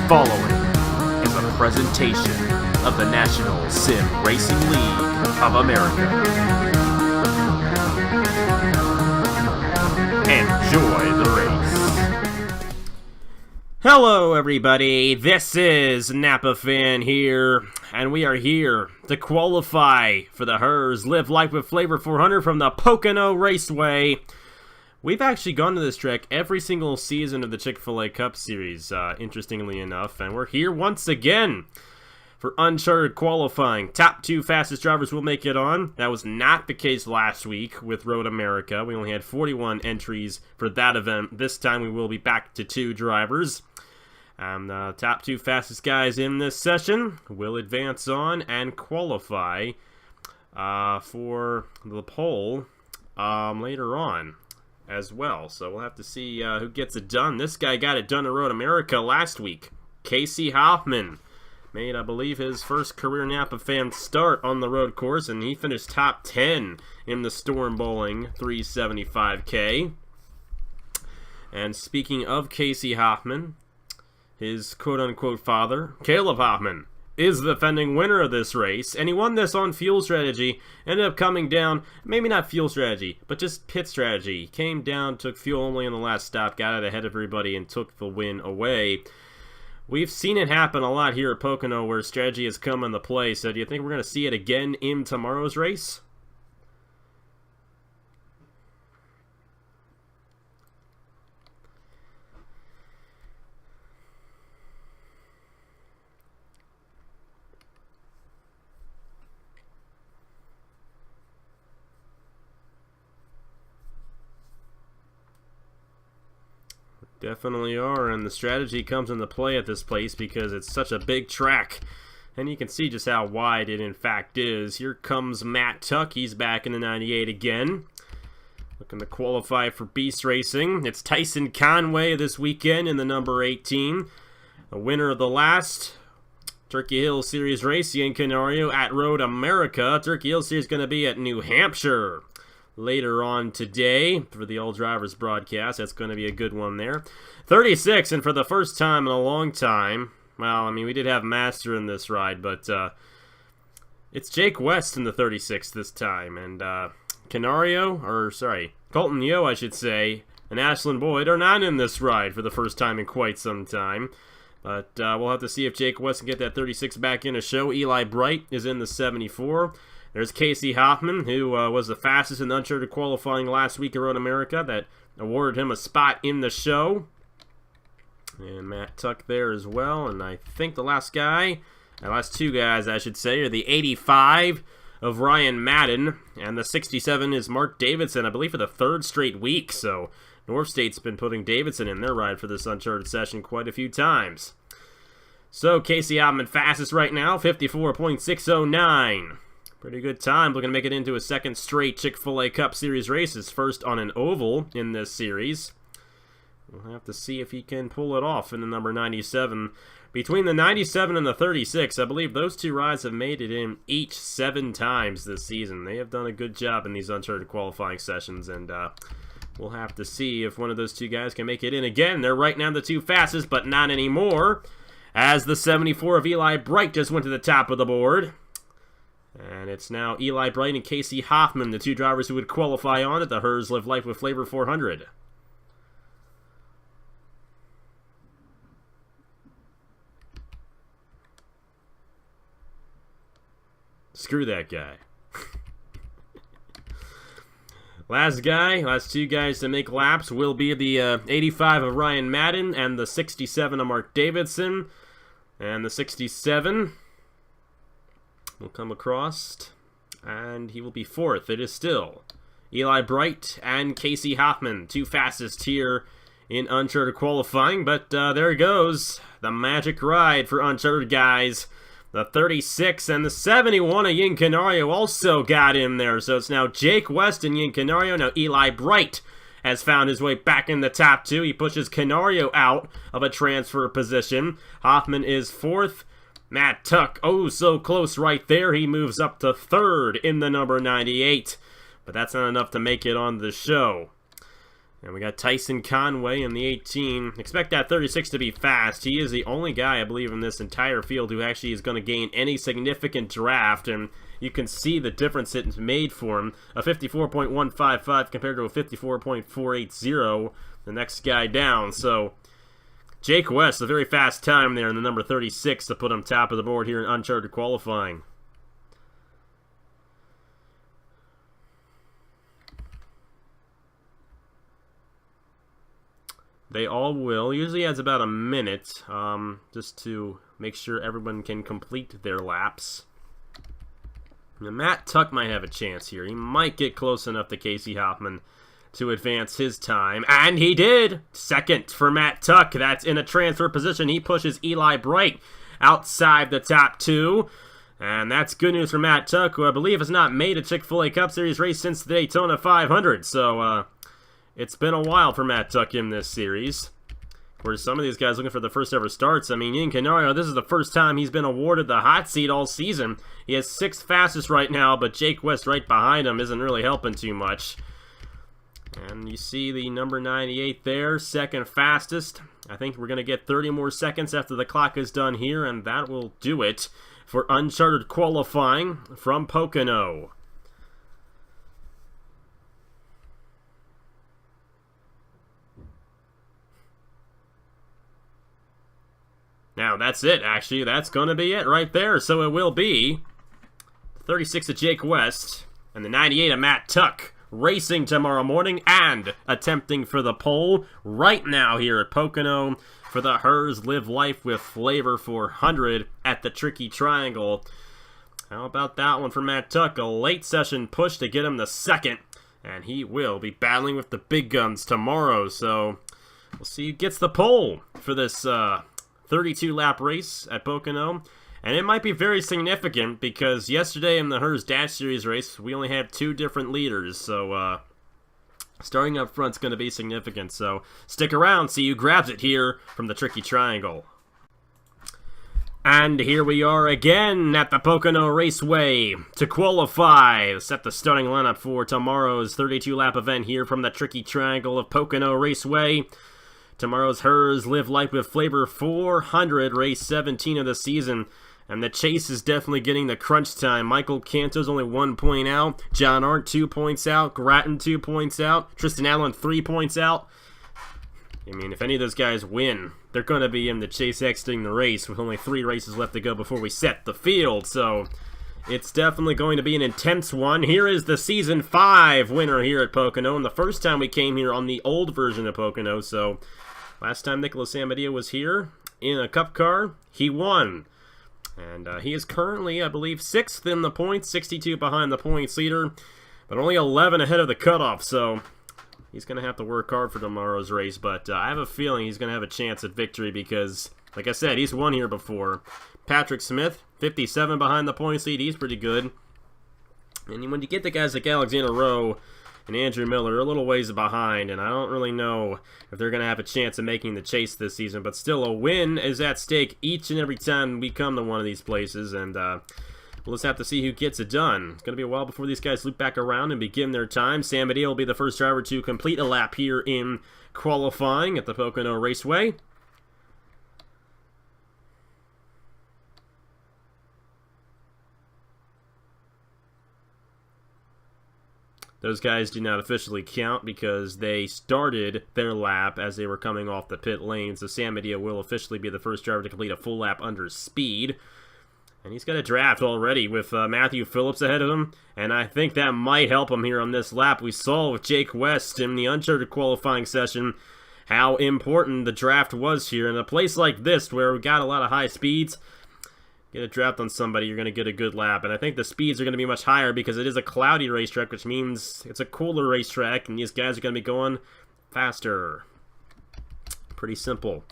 following is a presentation of the National Sim Racing League of America. Enjoy the race. Hello everybody, this is Napa Fan here, and we are here to qualify for the Herr's Live Life with Flavor 400 from the Pocono Raceway. We've actually gone to this track every single season of the Chick-fil-A Cup Series, interestingly enough, and we're here once again for Uncharted qualifying. Top two fastest drivers will make it on. That was not the case last week with Road America. We only had 41 entries for that event. This time we will be back to two drivers. The top two fastest guys in this session will advance on and qualify for the pole later on as well. So we'll have to see who gets it done. This guy got it done at Road America last week. Casey Hoffman made, I believe, his first career Napa Fan start on the road course, and he finished top 10 in the Storm Bowling 375K. And speaking of Casey Hoffman, his quote-unquote father, Caleb Hoffman, is the defending winner of this race, and he won this on fuel strategy. Ended up coming down, maybe not fuel strategy, but just pit strategy. He came down, took fuel only on the last stop, got out ahead of everybody, and took the win away. We've seen it happen a lot here at Pocono where strategy has come into play, so do you think we're going to see it again in tomorrow's race? Definitely are, and the strategy comes into play at this place because it's such a big track. And you can see just how wide it in fact is. Here comes Matt Tuck. He's back in the 98 again. Looking to qualify for Beast Racing. It's Tyson Conway this weekend in the number 18. The winner of the last Turkey Hill Series race, Ying Canario at Road America. Turkey Hill Series going to be at New Hampshire later on today for the All Drivers broadcast. That's going to be a good one there. 36, and for the first time in a long time, well, I mean, we did have Master in this ride, but it's Jake West in the 36 this time, and Colton Yo, I should say, and Ashlyn Boyd are not in this ride for the first time in quite some time. But we'll have to see if Jake West can get that 36 back in a show. Eli Bright is in the 74. There's Casey Hoffman, who was the fastest in the Uncharted qualifying last week at Road America. That awarded him a spot in the show. And Matt Tuck there as well. And I think the last two guys, I should say, are the 85 of Ryan Madden. And the 67 is Mark Davidson, I believe, for the third straight week. So North State's been putting Davidson in their ride for this Uncharted session quite a few times. So Casey Hoffman fastest right now, 54.609. Pretty good time. Looking to make it into a second straight Chick-fil-A Cup Series race. His first on an oval in this series. We'll have to see if he can pull it off in the number 97. Between the 97 and the 36, I believe those two rides have made it in each 7 times this season. They have done a good job in these Uncharted qualifying sessions, and we'll have to see if one of those two guys can make it in again. They're right now the two fastest, but not anymore, as the 74 of Eli Bright just went to the top of the board. And it's now Eli Bright and Casey Hoffman, the two drivers who would qualify on at the Herr's Live Life with Flavor 400. Screw that guy. Last two guys to make laps will be the 85 of Ryan Madden and the 67 of Mark Davidson. And the 67 will come across, and he will be fourth. It is still Eli Bright and Casey Hoffman, two fastest here in Uncharted qualifying, but there it goes. The magic ride for Uncharted guys. The 36 and the 71 of Ying Canario also got in there, so it's now Jake West and Ying Canario. Now Eli Bright has found his way back in the top two. He pushes Canario out of a transfer position. Hoffman is fourth. Matt Tuck, oh so close right there. He moves up to third in the number 98. But that's not enough to make it on the show. And we got Tyson Conway in the 18. Expect that 36 to be fast. He is the only guy, I believe, in this entire field who actually is going to gain any significant draft. And you can see the difference it's made for him. A 54.155 compared to a 54.480. The next guy down. So Jake West, a very fast time there in the number 36 to put him top of the board here in Uncharted qualifying. They all will. Usually adds about a minute, just to make sure everyone can complete their laps. Now, Matt Tuck might have a chance here. He might get close enough to Casey Hoffman to advance his time. And he did! Second for Matt Tuck. That's in a transfer position. He pushes Eli Bright outside the top two. And that's good news for Matt Tuck, who I believe has not made a Chick-fil-A Cup Series race since the Daytona 500. So, it's been a while for Matt Tuck in this series. Of course, some of these guys looking for the first ever starts. I mean, Ying Canario, this is the first time he's been awarded the hot seat all season. He has 6th fastest right now, but Jake West right behind him isn't really helping too much. And you see the number 98 there, 2nd fastest. I think we're going to get 30 more seconds after the clock is done here, and that will do it for Uncharted qualifying from Pocono. Now, that's it, actually. That's going to be it right there. So it will be 36 of Jake West and the 98 of Matt Tuck racing tomorrow morning and attempting for the pole right now here at Pocono for the Herr's Live Life with Flavor 400 at the Tricky Triangle. How about that one for Matt Tuck? A late session push to get him the 2nd, and he will be battling with the big guns tomorrow. So we'll see who gets the pole for this 32-lap race at Pocono. And it might be very significant because yesterday in the Herr's Dash Series race, we only had 2 different leaders. So, starting up front's going to be significant. So, stick around, see who grabs it here from the Tricky Triangle. And here we are again at the Pocono Raceway to qualify. Set the starting lineup for tomorrow's 32-lap event here from the Tricky Triangle of Pocono Raceway. Tomorrow's Herr's Live Life with Flavor 400, race 17 of the season. And the chase is definitely getting the crunch time. Michael Canto's only 1 point out. John Arndt 2 points out. Grattan 2 points out. Tristan Allen 3 points out. I mean, if any of those guys win, they're going to be in the chase exiting the race with only 3 races left to go before we set the field. So it's definitely going to be an intense one. Here is the Season 5 winner here at Pocono. And the first time we came here on the old version of Pocono. So last time Nicholas Amadeo was here in a cup car, he won. And he is currently, I believe, 6th in the points, 62 behind the points leader, but only 11 ahead of the cutoff, so he's going to have to work hard for tomorrow's race, but I have a feeling he's going to have a chance at victory because, like I said, he's won here before. Patrick Smith, 57 behind the points lead, he's pretty good. And when you get the guys like Alexander Rowe and Andrew Miller are a little ways behind, and I don't really know if they're going to have a chance of making the chase this season, but still a win is at stake each and every time we come to one of these places, and we'll just have to see who gets it done. It's going to be a while before these guys loop back around and begin their time. Sam Medea will be the first driver to complete a lap here in qualifying at the Pocono Raceway. Those guys do not officially count because they started their lap as they were coming off the pit lane. So Sam Medea will officially be the first driver to complete a full lap under speed. And he's got a draft already with Matthew Phillips ahead of him. And I think that might help him here on this lap. We saw with Jake West in the Uncharted qualifying session how important the draft was here. In a place like this where we got a lot of high speeds, get a draft on somebody, you're going to get a good lap. And I think the speeds are going to be much higher because it is a cloudy racetrack, which means it's a cooler racetrack, and these guys are going to be going faster. Pretty simple.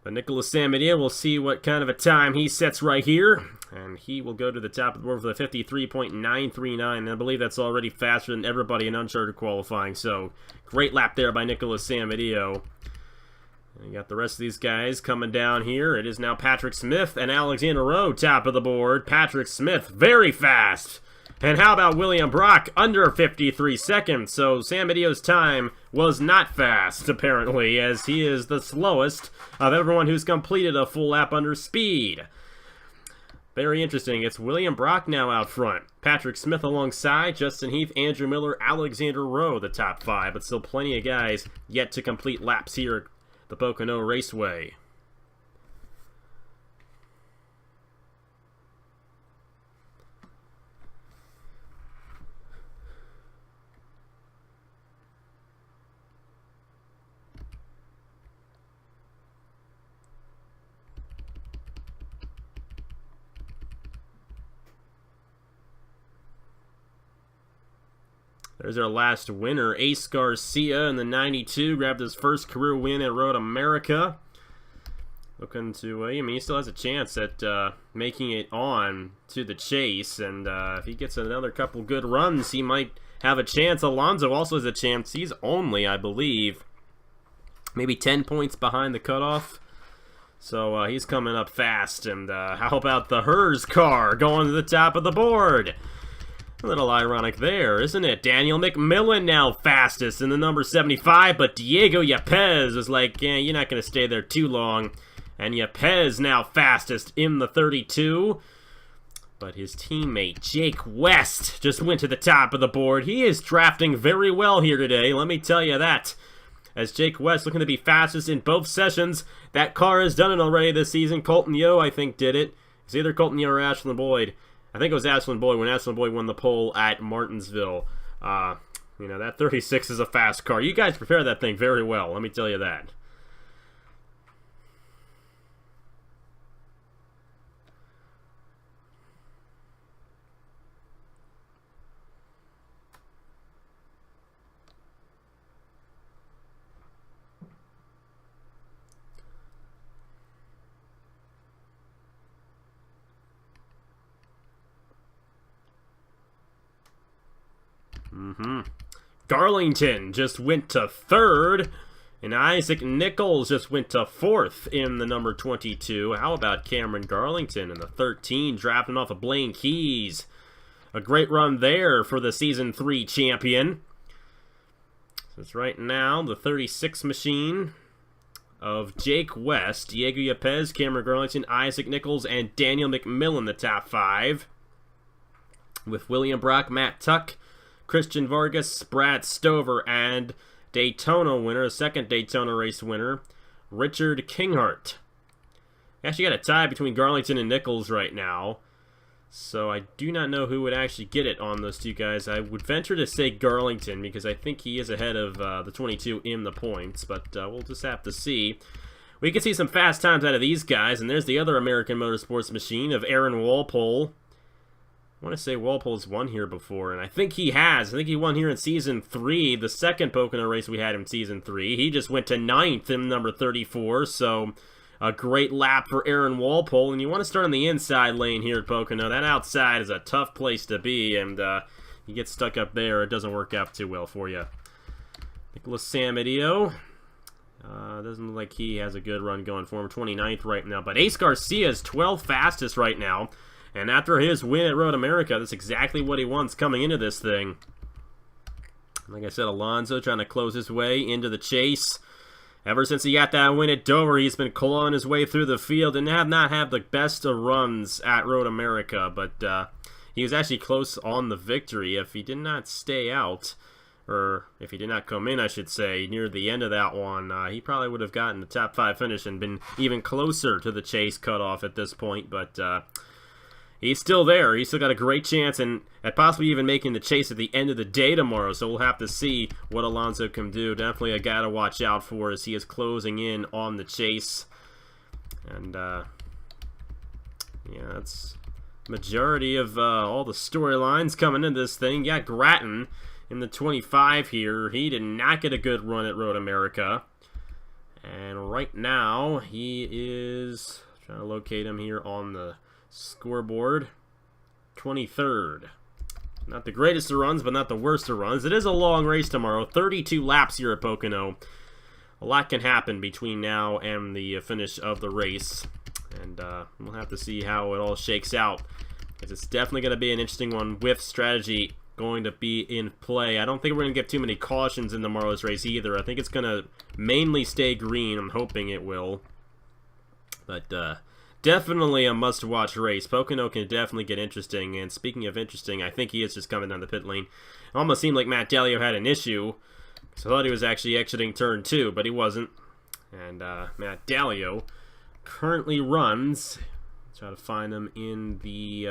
But Nicholas Samedea, we'll see what kind of a time he sets right here. And he will go to the top of the board for the 53.939. And I believe that's already faster than everybody in Uncharted qualifying. So, great lap there by Nicholas Samedeo. You got the rest of these guys coming down here. It is now Patrick Smith and Alexander Rowe top of the board. Patrick Smith, very fast. And how about William Brock? Under 53 seconds. So Sam Medio's time was not fast, apparently, as he is the slowest of everyone who's completed a full lap under speed. Very interesting. It's William Brock now out front. Patrick Smith alongside, Justin Heath, Andrew Miller, Alexander Rowe, the top 5. But still plenty of guys yet to complete laps here at the Pocono Raceway. There's our last winner, Ace Garcia in the 92, grabbed his first career win at Road America. Looking to, I mean, he still has a chance at making it on to the chase, and if he gets another couple good runs, he might have a chance. Alonso also has a chance. He's only, I believe, maybe 10 points behind the cutoff. So he's coming up fast, and how about the Herr's car going to the top of the board? A little ironic there, isn't it? Daniel McMillan now fastest in the number 75, but Diego Yepes was like, yeah, you're not going to stay there too long. And Yepes now fastest in the 32. But his teammate, Jake West, just went to the top of the board. He is drafting very well here today, let me tell you that. As Jake West looking to be fastest in both sessions. That car has done it already this season. Colton Yeo, I think, did it. It's either Colton Yeo or Ashland Boyd. I think it was Ashland Boyd when Ashland Boyd won the pole at Martinsville. You know, that 36 is a fast car. You guys prepare that thing very well, let me tell you that. Garlington just went to 3rd, and Isaac Nichols just went to 4th in the number 22. How about Cameron Garlington in the 13, drafting off of Blaine Keys? A great run there for the Season 3 champion. So it's right now the 36 machine of Jake West, Diego Yepes, Cameron Garlington, Isaac Nichols, and Daniel McMillan, the top 5. With William Brock, Matt Tuck, Christian Vargas, Brad Stover, and Daytona winner, a second Daytona race winner, Richard Kinghart. Actually got a tie between Garlington and Nichols right now, so I do not know who would actually get it on those two guys. I would venture to say Garlington because I think he is ahead of the 22 in the points, but we'll just have to see. We can see some fast times out of these guys, and there's the other American Motorsports machine of Aaron Walpole. I want to say Walpole's won here before, and I think he has. I think he won here in Season 3, the second Pocono race we had in Season 3. He just went to 9th in number 34, so a great lap for Aaron Walpole. And you want to start on the inside lane here at Pocono. That outside is a tough place to be, and you get stuck up there, it doesn't work out too well for you. Nicholas Samadio. Doesn't look like he has a good run going for him. 29th right now, but Ace Garcia is 12th fastest right now. And after his win at Road America, that's exactly what he wants coming into this thing. Like I said, Alonso trying to close his way into the chase. Ever since he got that win at Dover, he's been clawing his way through the field and have not had the best of runs at Road America. But he was actually close on the victory. If he did not stay out, or if he did not come in, I should say, near the end of that one, he probably would have gotten the top 5 finish and been even closer to the chase cutoff at this point. But he's still there. He's still got a great chance and at possibly even making the chase at the end of the day tomorrow. So we'll have to see what Alonso can do. Definitely a guy to watch out for as he is closing in on the chase. And, yeah, that's majority of all the storylines coming into this thing. Yeah, Grattan in the 25 here. He did not get a good run at Road America. And right now, he is trying to locate him here on the scoreboard. 23rd. Not the greatest of runs, but not the worst of runs. It is a long race tomorrow. 32 laps here at Pocono. A lot can happen between now and the finish of the race. And we'll have to see how it all shakes out It's definitely going to be an interesting one with strategy going to be in play. I don't think we're going to get too many cautions in tomorrow's race either. I think it's going to mainly stay green. I'm hoping it will. But definitely a must-watch race. Pocono can definitely get interesting. And speaking of interesting, I think he is just coming down the pit lane. It almost seemed like Matt Dalio had an issue. So I thought he was actually exiting turn 2, but he wasn't. And Matt Dalio currently runs... Try to find him in the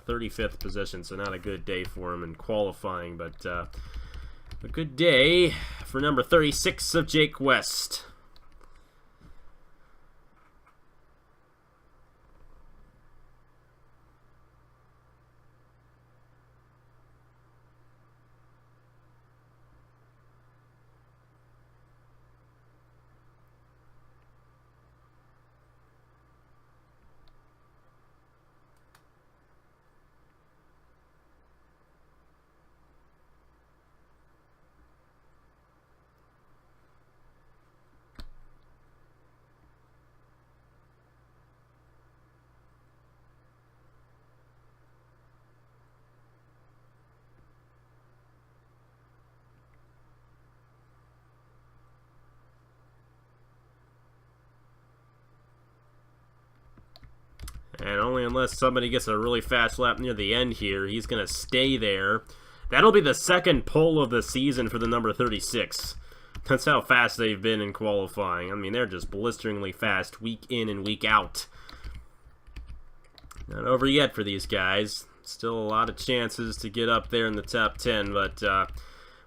35th position, so not a good day for him in qualifying, but a good day for number 36 of Jake West. And only unless somebody gets a really fast lap near the end here, he's going to stay there. That'll be the second pole of the season for the number 36. That's how fast they've been in qualifying. I mean, they're just blisteringly fast week in and week out. Not over yet for these guys. Still a lot of chances to get up there in the top 10, but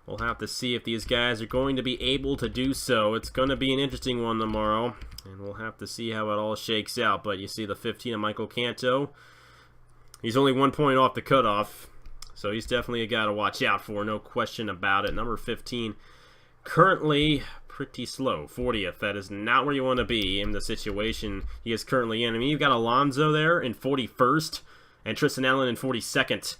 we'll have to see if these guys are going to be able to do so. It's going to be an interesting one tomorrow. And we'll have to see how it all shakes out. But you see the 15 of Michael Canto. He's only 1 point off the cutoff. So he's definitely a guy to watch out for. No question about it. Number 15 currently pretty slow. 40th. That is not where you want to be in the situation he is currently in. I mean, you've got Alonso there in 41st. And Tristan Allen in 42nd.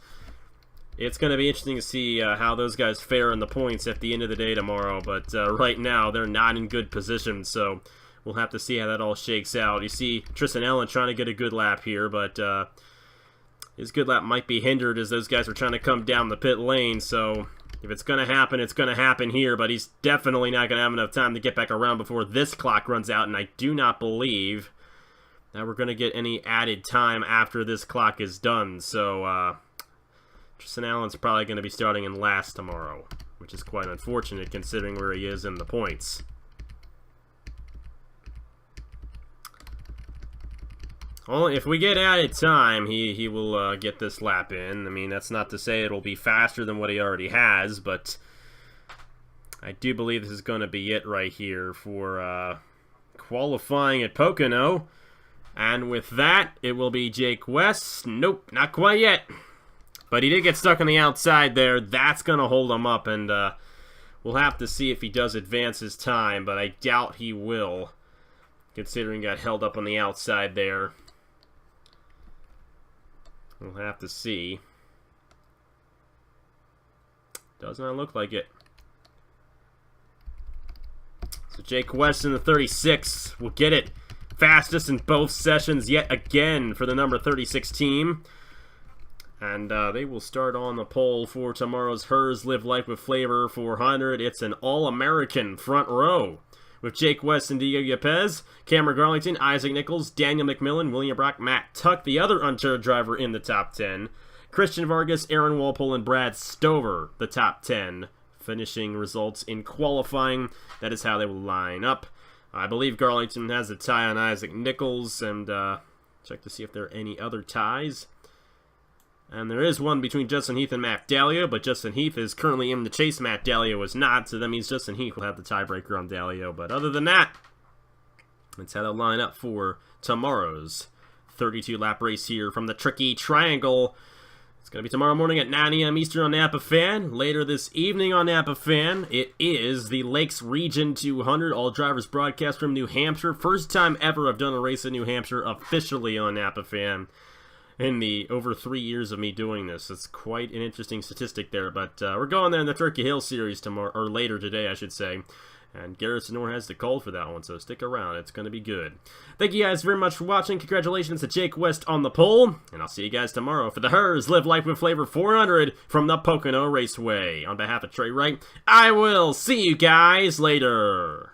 It's going to be interesting to see how those guys fare in the points at the end of the day tomorrow. But right now, they're not in good position. So... we'll have to see how that all shakes out. You see Tristan Allen trying to get a good lap here, but his good lap might be hindered as those guys are trying to come down the pit lane. So if it's going to happen, it's going to happen here, but he's definitely not going to have enough time to get back around before this clock runs out, and I do not believe that we're going to get any added time after this clock is done. So Tristan Allen's probably going to be starting in last tomorrow, which is quite unfortunate considering where he is in the points. Well, if we get added time, he will get this lap in. I mean, that's not to say it'll be faster than what he already has, but I do believe this is going to be it right here for qualifying at Pocono. And with that, it will be Jake West. Nope, not quite yet. But he did get stuck on the outside there. That's going to hold him up, and we'll have to see if he does advance his time, but I doubt he will, considering he got held up on the outside there. We'll have to see. Does not look like it. So Jake West in the 36 will get it. Fastest in both sessions yet again for the number 36 team. And they will start on the pole for tomorrow's Herr's Live Life with Flavor 400. It's an All-American front row, with Jake West and Diego Yepes, Cameron Garlington, Isaac Nichols, Daniel McMillan, William Brock, Matt Tuck, the other uncharted driver in the top 10, Christian Vargas, Aaron Walpole, and Brad Stover, the top 10. Finishing results in qualifying, that is how they will line up. I believe Garlington has a tie on Isaac Nichols, and check to see if there are any other ties. And there is one between Justin Heath and Matt Dalio, but Justin Heath is currently in the chase. Matt Dalio is not, so that means Justin Heath will have the tiebreaker on Dalio. But other than that, that's how they'll line up for tomorrow's 32-lap race here from the Tricky Triangle. It's going to be tomorrow morning at 9 a.m. Eastern on Napa Fan. Later this evening on Napa Fan, it is the Lakes Region 200 All Drivers broadcast from New Hampshire. First time ever I've done a race in New Hampshire officially on Napa Fan in the over 3 years of me doing this. It's quite an interesting statistic there, but we're going there in the Turkey Hill Series tomorrow, or later today, I should say. And Garrison Orr has the call for that one, so stick around. It's going to be good. Thank you guys very much for watching. Congratulations to Jake West on the pole. And I'll see you guys tomorrow for the Herr's Live Life with Flavor 400 from the Pocono Raceway. On behalf of Trey Wright, I will see you guys later.